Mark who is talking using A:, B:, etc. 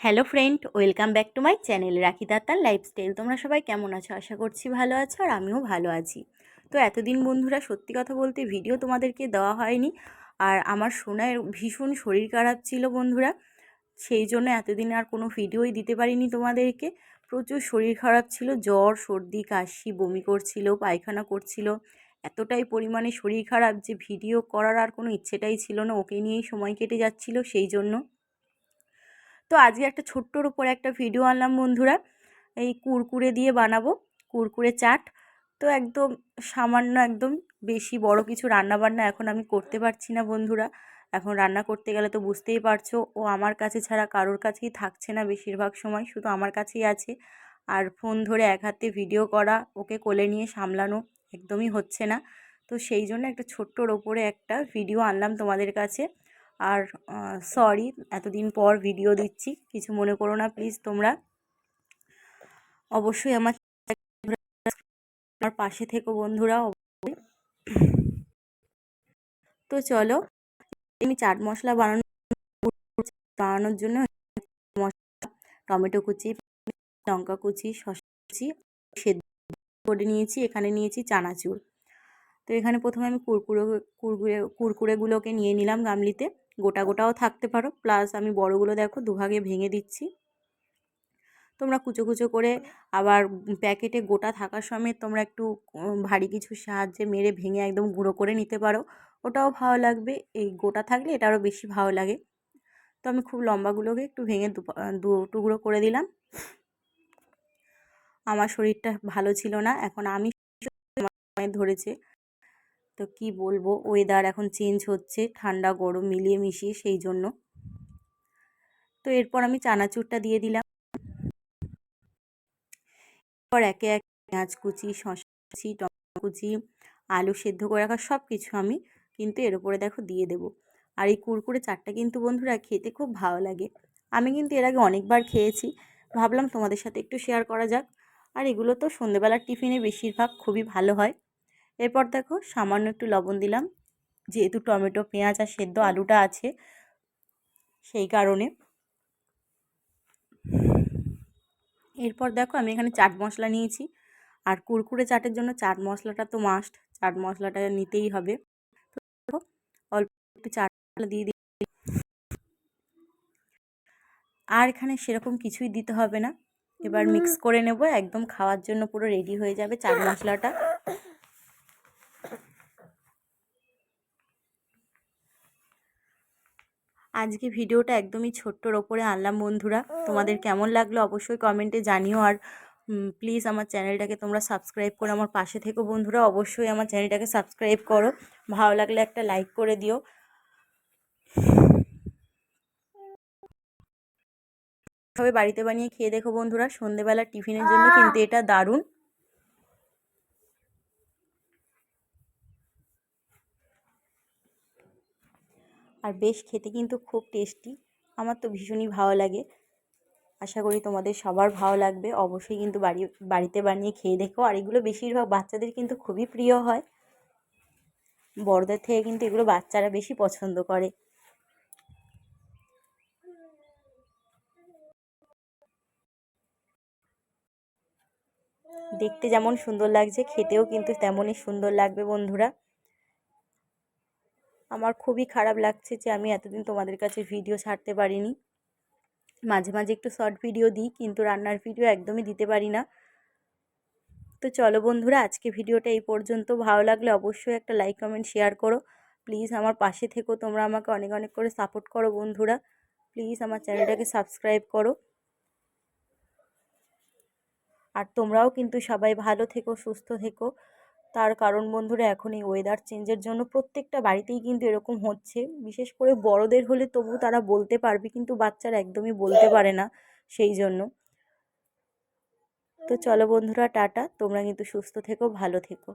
A: Hello friend, welcome back to my channel রাখি দাত্তার lifestyle. তোমরা সবাই কেমন আছো? আশা করছি ভালো আছো, আর আমিও ভালো আছি। তো এতদিন বন্ধুরা সত্যি কথা বলতে ভিডিও তোমাদেরকে দেওয়া হয়নি, আর আমার শোনার ভীষণ শরীর খারাপ ছিল বন্ধুরা, সেই জন্য এতদিন আর কোনো ভিডিওই দিতে পারিনি তোমাদেরকে। প্রচুর শরীর খারাপ ছিল, জ্বর, সর্দি, কাশি, বমি করছিল, পায়খানা করছিল, এতটাই পরিমাণে শরীর খারাপ যে ভিডিও করার আর কোনো ইচ্ছেটাই ছিল না। ওকে নিয়েই সময় কেটে যাচ্ছিল সেই জন্য। তো আজকে একটা ছোট্টর উপরে একটা ভিডিও আনলাম বন্ধুরা, এই কুরকুরে দিয়ে বানাবো কুরকুরে চাট। তো একদম সামান্য, একদম বেশি বড় কিছু রান্না বান্না এখন আমি করতে পারছি না বন্ধুরা। এখন রান্না করতে গেলে তো বুঝতেই পারছো, ও আমার কাছে ছাড়া কারোর কাছেই থাকছে না, বেশিরভাগ সময় শুধু আমার কাছেই আছে। আর ফোন ধরে এক হাতে ভিডিও করা, ওকে কোলে নিয়ে সামলানো একদমই হচ্ছে না। তো সেই জন্য একটা ছোট্টর ওপরে একটা ভিডিও আনলাম তোমাদের কাছে। আর সরি, এতদিন পর ভিডিও দিচ্ছি, কিছু মনে করো না প্লিজ। তোমরা অবশ্যই আমার পাশে থেকো বন্ধুরা। তো চলো, আমি চাট মশলা বানানোর জন্য মশলা, টমেটো কুচি, লঙ্কা কুচি, শসা কুচি সেদ্ধ করে নিয়েছি। এখানে নিয়েছি চানাচুর। তো এখানে প্রথমে আমি কুরকুরেগুলোকে নিয়ে নিলাম গামলিতে। গোটা গোটাও থাকতে পারো, প্লাস আমি বড়গুলো দেখো দুভাগে ভেঙে দিচ্ছি। তোমরা কুচো কুচো করে, আবার প্যাকেটে গোটা থাকার সময় তোমরা একটু ভারী কিছুর সাহায্যে মেরে ভেঙে একদম গুঁড়ো করে নিতে পারো, ওটাও ভালো লাগবে। এই গোটা থাকলে এটা আরও বেশি ভালো লাগে। তো আমি খুব লম্বাগুলোকে একটু ভেঙে দু টুকরো করে দিলাম। আমার শরীরটা ভালো ছিল না, এখন আমি ধরেছে। তো কি বলবো, ওয়েদার এখন চেঞ্জ হচ্ছে, ঠান্ডা গরম মিলিয়ে মিশিয়ে, সেই জন্য। তো এরপর আমি চানাচুরটা দিয়ে দিলাম। এরপর একে এক পেঁয়াজ কুচি, শসা কুচি, টমেটো কুচি, আলু সেদ্ধ করে রাখা সব কিছু আমি কিন্তু এর উপরে দেখো দিয়ে দেবো। আর এই কুরকুরে চাটটা কিন্তু বন্ধুরা খেতে খুব ভালো লাগে। আমি কিন্তু এর আগে অনেকবার খেয়েছি, ভাবলাম তোমাদের সাথে একটু শেয়ার করা যাক। আর এগুলো তো সন্ধেবেলার টিফিনে বেশিরভাগ খুবই ভালো হয়। এরপর দেখো সামান্য একটু লবণ দিলাম, যেহেতু টমেটো, পেঁয়াজ আর সেদ্ধ আলুটা আছে সেই কারণে। এরপর দেখো আমি এখানে চাট মশলা নিয়েছি, আর কুরকুরে চাটের জন্য চাট মশলাটা তো মাস্ট, চাট মশলাটা নিতেই হবে। তো অল্প একটু চাট মশলা দিয়ে দিই। আর এখানে সেরকম কিছুই দিতে হবে না, এবার মিক্স করে নেব, একদম খাওয়ার জন্য পুরো রেডি হয়ে যাবে চাট মশলাটা। আজকে ভিডিওটা একদমই ছোট্টর ওপরে আনলাম বন্ধুরা, তোমাদের কেমন লাগলো অবশ্যই কমেন্টে জানিও। আর প্লিজ আমার চ্যানেলটাকে তোমরা সাবস্ক্রাইব করে আমার পাশে থেকো বন্ধুরা, অবশ্যই আমার চ্যানেলটাকে সাবস্ক্রাইব করো, ভালো লাগলে একটা লাইক করে দিও। সবাই বাড়িতে বানিয়ে খেয়ে দেখো বন্ধুরা, সন্ধেবেলার টিফিনের জন্য কিন্তু এটা দারুণ। আর বেশ খেতে কিন্তু খুব টেস্টি, আমার তো ভীষণই ভালো লাগে। আশা করি তোমাদের সবার ভালো লাগবে, অবশ্যই কিন্তু বাড়িতে বানিয়ে খেয়ে দেখো। আর এগুলো বেশিরভাগ বাচ্চাদের কিন্তু খুবই প্রিয় হয়, বড়দের থেকে কিন্তু এগুলো বাচ্চারা বেশি পছন্দ করে। দেখতে যেমন সুন্দর লাগছে, খেতেও কিন্তু তেমনই সুন্দর লাগবে বন্ধুরা। আমার খুবই খারাপ লাগছে যে আমি এতদিন তোমাদের কাছে ভিডিও ছাড়তে পারিনি। মাঝে মাঝে একটু শর্ট ভিডিও দিই, কিন্তু রান্নার ভিডিও একদমই দিতে পারি না। তো চলো বন্ধুরা, আজকে ভিডিওটা এই পর্যন্ত। ভালো লাগলে অবশ্যই একটা লাইক, কমেন্ট, শেয়ার করো। প্লিজ আমার পাশে থেকো, তোমরা আমাকে অনেক অনেক করে সাপোর্ট করো বন্ধুরা। প্লিজ আমার চ্যানেলটাকে সাবস্ক্রাইব করো। আর তোমরাও কিন্তু সবাই ভালো থেকো, সুস্থ থেকো। তার কারণ বন্ধুরা, এখন এই ওয়েদার চেঞ্জের জন্য প্রত্যেকটা বাড়িতেই কিন্তু এরকম হচ্ছে। বিশেষ করে বড়দের হলে তবু তারা বলতে পারবে, কিন্তু বাচ্চারা একদমই বলতে পারে না, সেই জন্য। তো চলো বন্ধুরা, টাটা, তোমরা কিন্তু সুস্থ থেকো, ভালো থেকো।